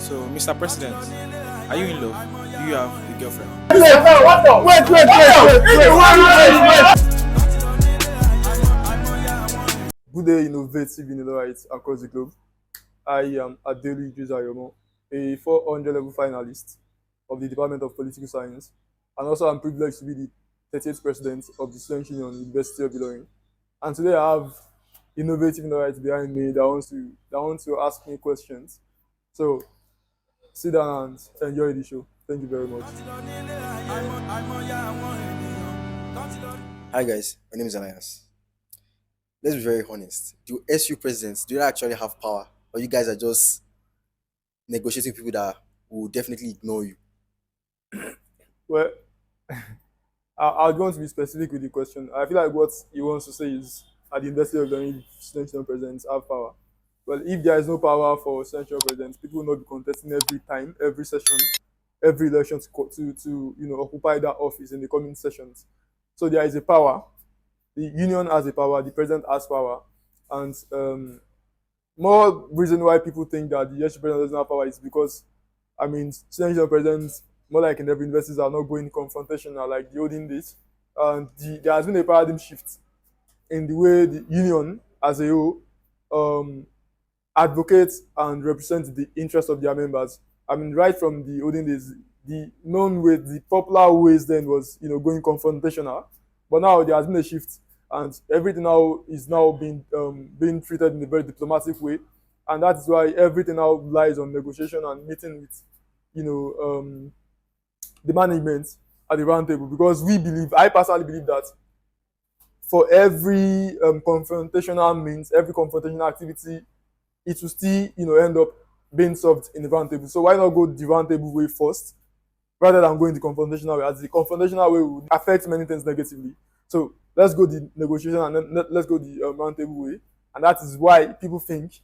So, Mr. President, are you in love? Do you have a girlfriend? Good day, innovative Unilorites across the globe. I am Adelu Juzayomo, a 400 level finalist of the Department of Political Science, and also I'm privileged to be the 38th president of the Student Union, University of Ilorin. And today I have innovative Unilorites behind me that want to ask me questions. So sit down and enjoy the show. Thank you very much. Hi guys, my name is Elias. Let's be very honest. Do SU presidents do they actually have power, or you guys are just negotiating people that will definitely ignore you? Well, I want to be specific with the question. I feel like what he wants to say is at the University of Ilorin, student union presidents have power. Well, if there is no power for central presidents, people will not be contesting every time, every session, every election to occupy that office in the coming sessions. So there is a power. The union has a power. The president has power, and more reason why people think that the US president doesn't have power is because, I mean, student presidents, more like in every universities, are not going confrontational like the olden days. And there has been a paradigm shift in the way the union as a whole um, advocates and represents the interests of their members. I mean, right from the olden days, the known way, the popular ways then was, going confrontational. But now there has been a shift, and everything now is now being treated in a very diplomatic way, and that is why everything now lies on negotiation and meeting with, you know, the management at the round table. Because I personally believe that for every confrontational means, every confrontational activity, it will still, end up being solved in the round table. So why not go the round table way first rather than going the confrontational way, as the confrontational way would affect many things negatively. So let's go the negotiation and then let's go the round table way. And that is why people think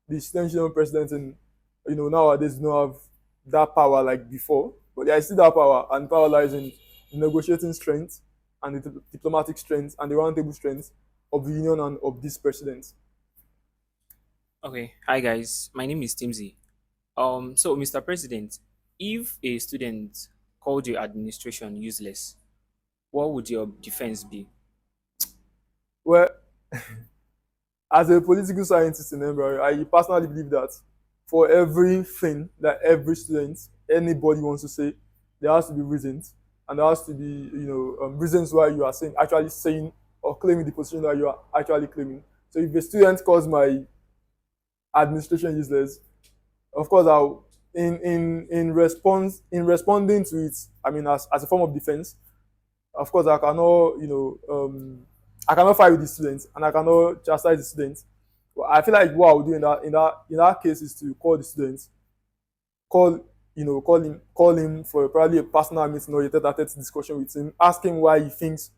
the extension president in, nowadays don't have that power like before. But there is still that power, and power lies in the negotiating strength and the diplomatic strength and the round table strength of the union and of this president. Okay, hi guys. My name is Timsy. So Mr. President, if a student called your administration useless, what would your defense be? Well, as a political scientist in Edinburgh, I personally believe that for everything that every student, anybody wants to say, there has to be reasons, and there has to be, reasons why you are actually saying or claiming the position that you are actually claiming. So if a student calls my administration useless, of course I'll in responding to it, I mean, as a form of defense, of course I cannot, I cannot fight with the students and I cannot chastise the students. But I feel like what I would do in that case is to call the students, call him for probably a personal meeting or a tete-a-tete discussion with him, ask him why he thinks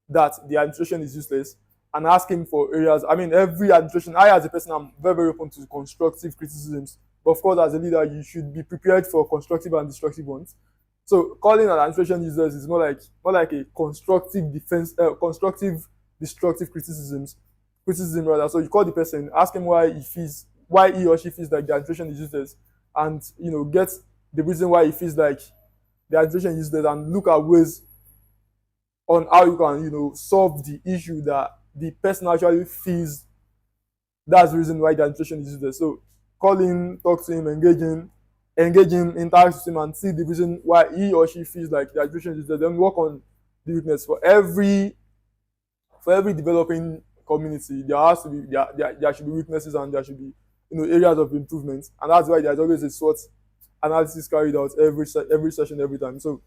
that the administration is useless, and ask him for areas. I mean, every administration, I as a person, I'm very, very open to constructive criticisms. But of course, as a leader, you should be prepared for constructive and destructive ones. So calling an administration useless is more like a constructive defense, constructive destructive criticism rather. So you call the person, ask him why he or she feels like the administration is useless, and get the reason why he feels like the administration is useless, and look at ways on how you can solve the issue that the person actually feels that's the reason why the administration is useless. So call him, talk to him, engage him, interact with him, and see the reason why he or she feels like the administration is useless. Then work on the weakness. For every developing community, there should be weaknesses, and there should be areas of improvement, and that's why there's always a SWOT analysis carried out every session, every time. So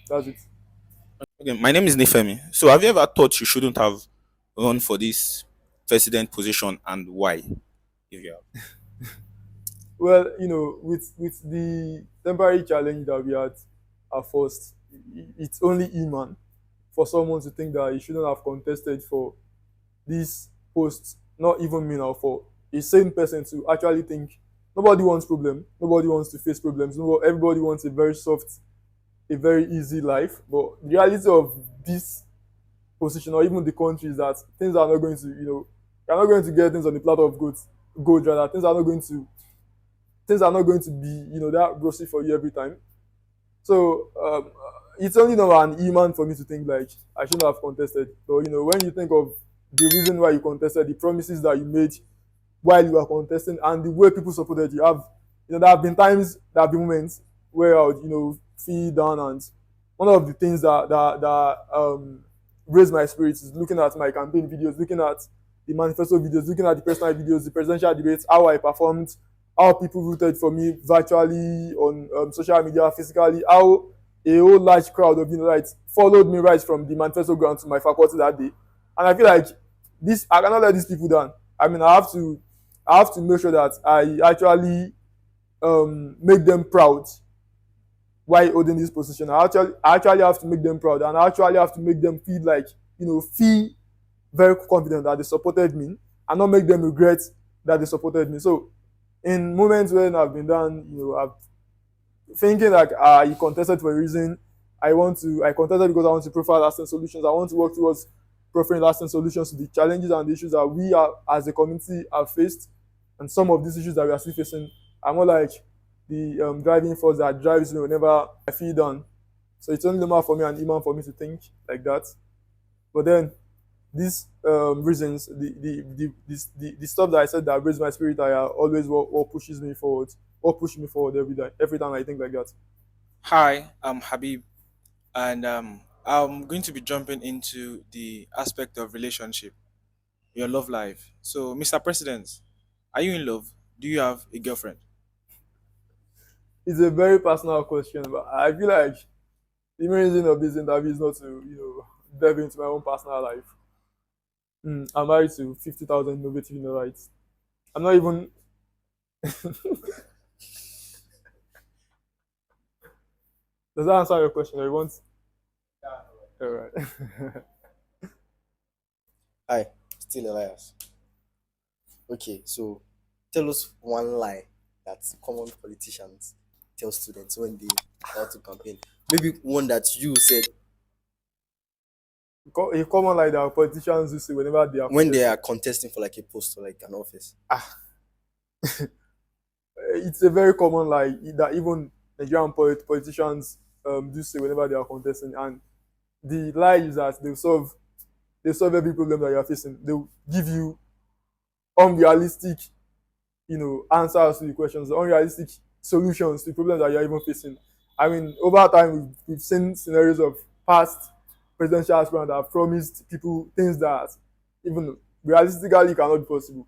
that's it. Okay, my name is Nifemi. So have you ever thought you shouldn't have run for this president position, and why? If you have. Well, with the temporary challenge that we had at first, it's only human for someone to think that he shouldn't have contested for this post. Not even me now, for a sane person to actually think nobody wants problem, nobody wants to face problems. Everybody wants a very soft, a very easy life. But the reality of this position, or even the country, is that things are not going to, you're not going to get things on the platter of gold rather. Things are not going to things are not going to be, that rosy for you every time. So it's only now an human for me to think like I shouldn't have contested. But when you think of the reason why you contested, the promises that you made while you were contesting, and the way people supported you, there have been times, there have been moments where I would, feel down, and one of the things that raised my spirits is looking at my campaign videos, looking at the manifesto videos, looking at the personal videos, the presidential debates, how I performed, how people rooted for me virtually on social media, physically, how a whole large crowd of Unilites followed me right from the manifesto ground to my faculty that day. And I feel like I cannot let these people down. I mean, I have to make sure that I actually make them proud while holding this position. I actually have to make them proud, and I actually have to make them feel like, feel very confident that they supported me, and not make them regret that they supported me. So in moments when I've been done, I've thinking like I contested for a reason. I contested because I want to profile lasting solutions. I want to work towards profiling lasting solutions to the challenges and the issues that we are as a community have faced, and some of these issues that we are still facing are more like the driving force that drives me whenever I feel down. So it's only normal for me and human for me to think like that. But then these reasons, the stuff that I said that raised my spirit are always what pushes me forward, what pushes me forward every day, every time I think like that. Hi, I'm Habib, and I'm going to be jumping into the aspect of relationship, your love life. So, Mr. President, are you in love? Do you have a girlfriend? It's a very personal question, but I feel like the main reason of this interview is not to, delve into my own personal life. I'm married to 50,000 innovative rights. I'm not even. Does that answer your question? Or you want? All right. Hi, still Elias. Okay, so tell us one lie that common politicians tell students when they are to campaign. Maybe one that you said A common lie that politicians do say whenever they are when they contesting. are contesting for like a post or like an office. It's a very common lie that even Nigerian politicians do say whenever they are contesting, and the lie is that they solve every problem that you are facing. They will give you unrealistic, answers to the questions, unrealistic solutions to the problems that you are even facing. I mean, over time, we've seen scenarios of past presidential aspirants that have promised people things that even realistically cannot be possible.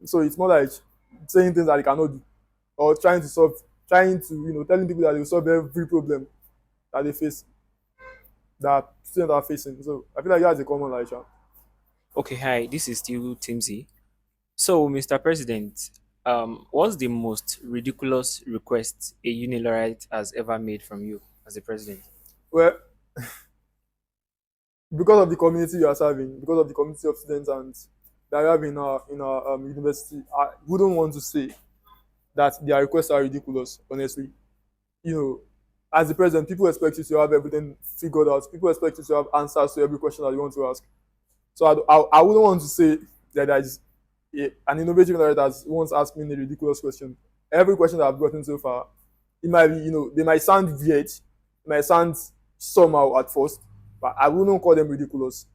So it's more like saying things that they cannot do, or trying to, telling people that they will solve every problem that they face, that students are facing. So I feel like that's a common lie, sha. Okay, hi, this is still Timsy. So, Mr. President, what's the most ridiculous request a Unilorite has ever made from you as the president? Well, because of the community you are serving, because of the community of students and that we have in our university, I wouldn't want to say that their requests are ridiculous. Honestly, as the president, people expect you to have everything figured out. People expect you to have answers to every question that you want to ask. So I wouldn't want to say that there is an innovative narrator that once asked me a ridiculous question. Every question that I've gotten so far, it might be, they might sound weird, it might sound somehow at first, but I wouldn't call them ridiculous.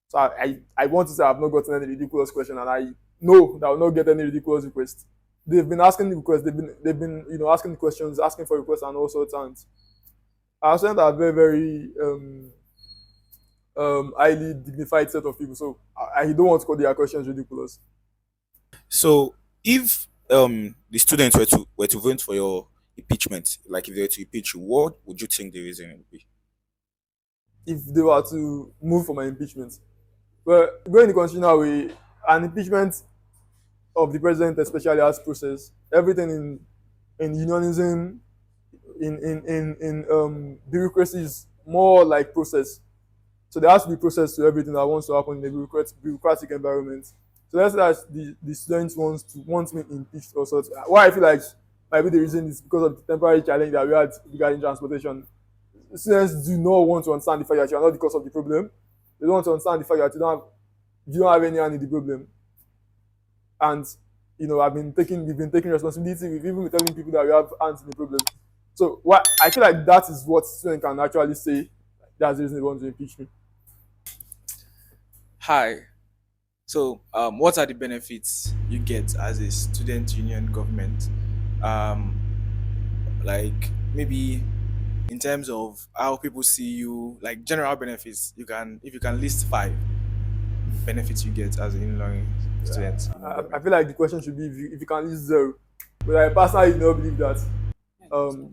So I want to say I've not gotten any ridiculous question, and I know that I will not get any ridiculous request. They've been asking the requests, they've been asking the questions, asking for requests and all sorts, and our students are very, very highly dignified set of people. So I don't want to call their questions ridiculous. So, if the students were to vote for your impeachment, like if they were to impeach you, what would you think the reason would be? If they were to move for my impeachment, well, going the constitutional way, an impeachment of the president especially has process. Everything in unionism, in bureaucracy is more like process. So there has to be process to everything that wants to happen in a bureaucratic environment. So let's say that the students want me impeached or sort. Why I feel like might be the reason is because of the temporary challenge that we had regarding transportation. Students do not want to understand the fact that you are not the cause of the problem. They don't want to understand the fact that you don't have any hand in the problem. And we've been taking responsibility. We've even been telling people that we have hands in the problem. So what I feel like that is what students can actually say. That's the reason they want to impeach me. Hi. So, what are the benefits you get as a student union government? Um, like maybe in terms of how people see you, like general benefits. If you can list five benefits you get as an in-learning student union I government. feel like the question should be if you can list zero. But I personally do not believe that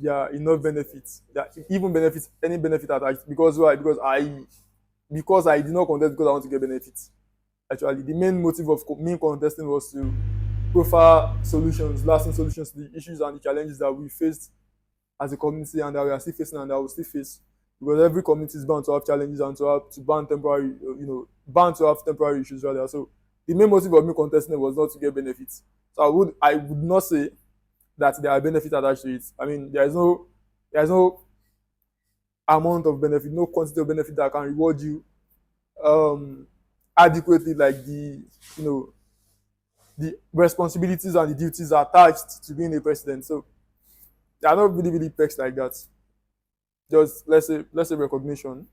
there are enough benefits. That even benefits any benefit attached because why? Because I did not contest because I want to get benefits. Actually, the main motive of me contesting was to proffer solutions, lasting solutions to the issues and the challenges that we faced as a community and that we are still facing and that will still face. Because every community is bound to have challenges and bound to have temporary issues rather. So the main motive of me contesting was not to get benefits. So I would not say that there are benefits attached to it. I mean, there is no amount of benefit, no quantity of benefit that can reward you um adequately like the responsibilities and the duties attached to being a president. So there are not really perks like that. Just let's say recognition.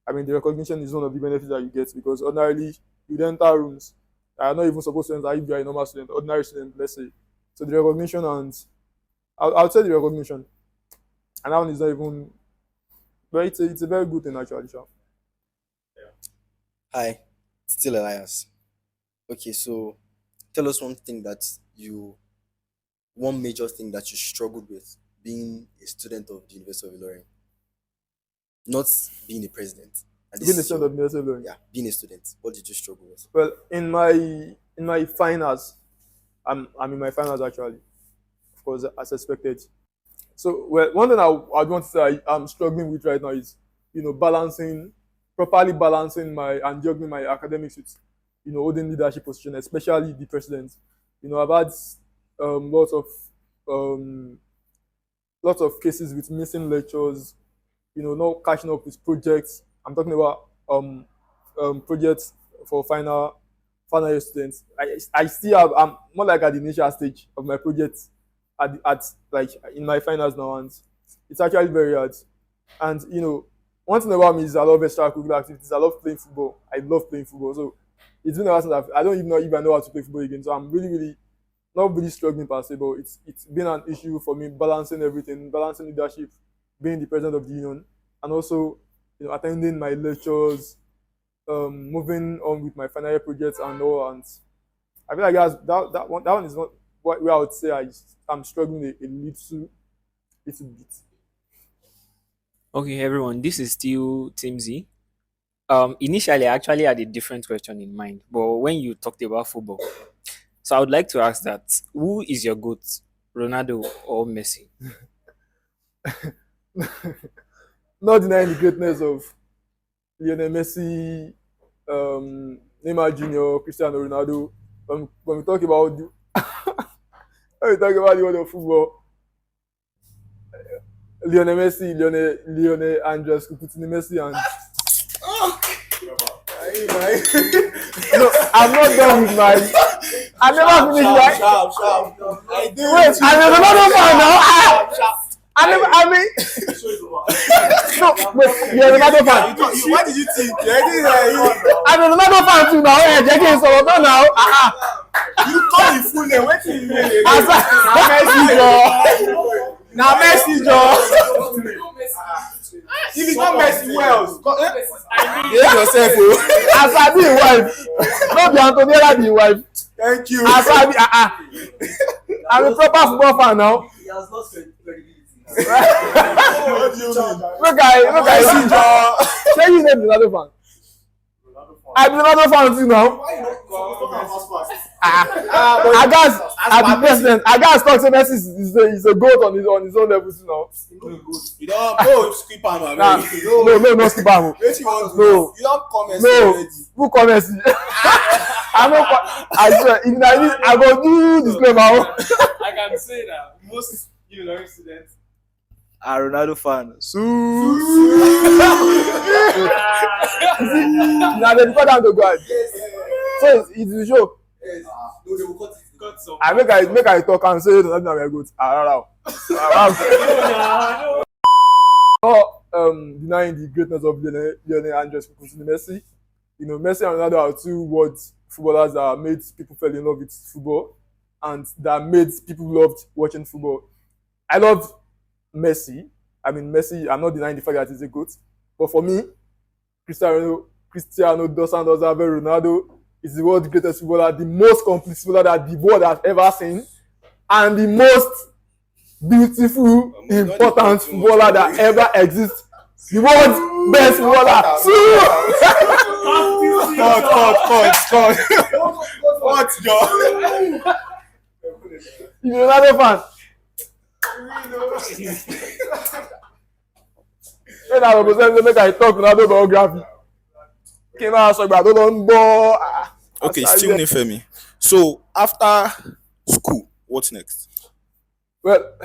I mean, the recognition is one of the benefits that you get because ordinarily you enter rooms that are not even supposed to enter if you are a normal student, ordinary student, let's say. So the recognition and I'll say the recognition, and that one is not even, but it's a very good thing actually. Sha. Hi, still Elias. Okay, so tell us one major thing that you struggled with being a student of the University of Ilorin, not being a president. And this Being a is student your of the University of Ilorin. yeah, being a student. What did you struggle with? Well, in my finals, I'm in my finals actually, of course, as expected. So, well, one thing I want to say I'm struggling with right now is, properly balancing my and juggling my academics with, holding leadership position, especially the president. I've had um, lots of um, lots of cases with missing lectures, not catching up with projects. I'm talking about projects for final year students. I still have I'm more like at the initial stage of my project at like in my finals now, and it's actually very hard. And one thing about me is I love extracurricular activities. I love playing football. I love playing football. So it's been a while since I don't even know if I know how to play football again. So I'm really, really not really struggling per se, but it's been an issue for me balancing everything, balancing leadership, being the president of the union, and also attending my lectures, moving on with my final year projects and all. And I feel like that one is not where I would say I'm struggling a little bit. Okay, everyone, this is still Team Z. Initially, I actually had a different question in mind, but when you talked about football, so I would like to ask that who is your goat, Ronaldo or Messi? Not denying the greatness of Lionel Messi, Neymar Jr., Cristiano Ronaldo. When we talk about the world of football, Lionel Messi, Lionel Andres Kuputini Messi, and no, I'm not done with my. I never finished my. Wait, I'm another fan now. I mean, no, wait, you're another fan. What did you think? I'm another fan too now. Hey, Jackie, so now. You call the full name. What did you mean? Now Messi, Joe. If it's not Messi, who else? Behave yourself, oh. As I be wife, not be Antonella be wife. Thank you. As I be, I'm a proper football fan now. He has lost credibility. What do you mean? Look at see, Joe. Say you name another fan. I'm another fan too now. I guess as the president, I guess talk to Messi is a goat on his own level too now. You don't go skip him, Nah, no, skip am. No. You don't comment No, already. who come Messi? I swear, if I go do disclaimer. I can say that most Unilorin students are Ronaldo fans. Now they put down the guard. So it's the show. Yes. No, they will cut it. Got some. I make I talk and say nothing na very good. Not denying the greatness of Lionel Andres Messi. You know, Messi and Ronaldo are two world footballers that made people fall in love with football and that made people loved watching football. I love Messi. I mean, Messi, I'm not denying the fact that he's a GOAT. But for me, Cristiano dos Santos Aveiro Ronaldo is the world's greatest footballer, the most complete footballer that the world has ever seen, and the most beautiful, important footballer that ever exists. The world's best footballer. Cut, John. You're another fan. When I represent, make I talk Ronaldo biography. Came out so bad, don't go. Okay, still Nifemi. So after school, what's next? Well,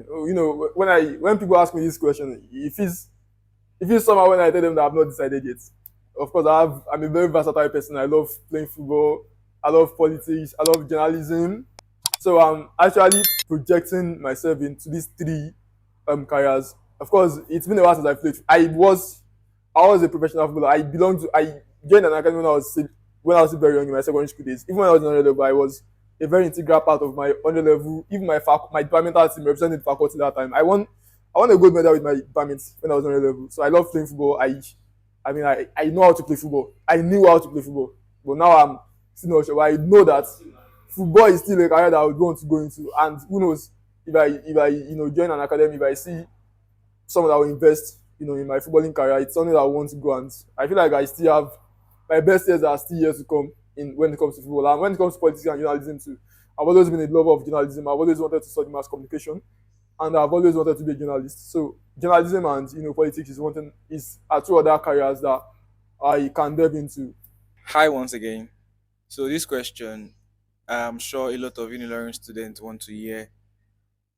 you know, when people ask me this question, if it's somehow when I tell them that I've not decided yet. Of course, I'm a very versatile person. I love playing football. I love politics. I love journalism. So I'm actually projecting myself into these three careers. Of course, it's been a while since I played. I was a professional footballer. I joined an academy when I was very young in my secondary school days. Even when I was in under level, I was a very integral part of my under level. Even my departmental team represented the faculty that time. I won a gold medal with my department when I was under level. So I love playing football. I know how to play football. I knew how to play football. But now I'm still not sure. But I know that football is still a career that I would want to go into. And who knows, if I join an academy, if I see someone that will invest, in my footballing career, it's something that I want to go, and I feel like I still have my best years are still years to come when it comes to football. And when it comes to politics and journalism too, I've always been a lover of journalism. I've always wanted to study mass communication, and I've always wanted to be a journalist. So journalism and politics are two other careers that I can delve into. Hi once again. So this question, I'm sure a lot of Unilorin students want to hear,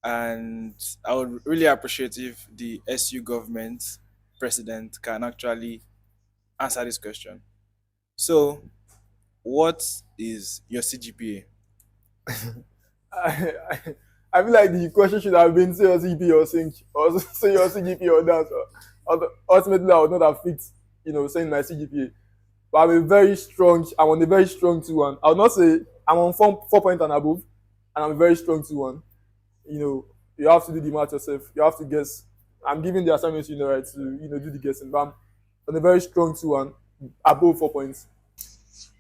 and I would really appreciate if the SU government president can actually answer this question. So, what is your CGPA? I feel like the question should have been say your CGPA or sync, or say your CGPA or that. Ultimately, I would not have fit, saying my CGPA. But I'm on a very strong 2-1. I would not say I'm on 4 point and above, and I'm a very strong 2-1. You have to do the math yourself. You have to guess. I'm giving the assignments right to do the guessing. But I'm on a very strong 2-1, above 4 points.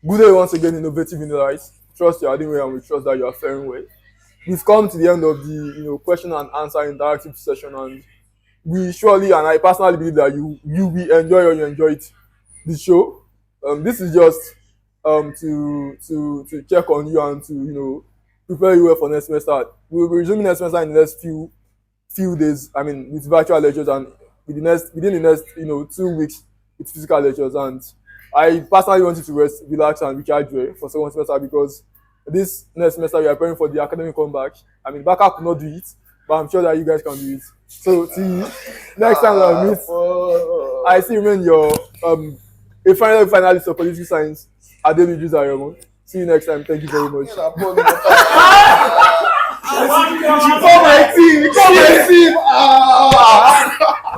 Good day once again, innovative Unilorin. Trust you are doing well, and we trust that you are faring well. We've come to the end of the question and answer interactive session, and we surely, and I personally believe that you will enjoy or you enjoyed the show. This is just to check on you and to prepare you well for next semester. We'll be resuming next semester in the next few days. I mean, with virtual lectures, and within the next 2 weeks with physical lectures. And I personally want you to rest, relax, and recharge for second semester, because this next semester we are preparing for the academic comeback. I mean, backup could not do it, but I'm sure that you guys can do it. So till next time I meet, I still remain your a final finalist of political science, Ademi Juzayomo. See you next time. Thank you very much. You call my team.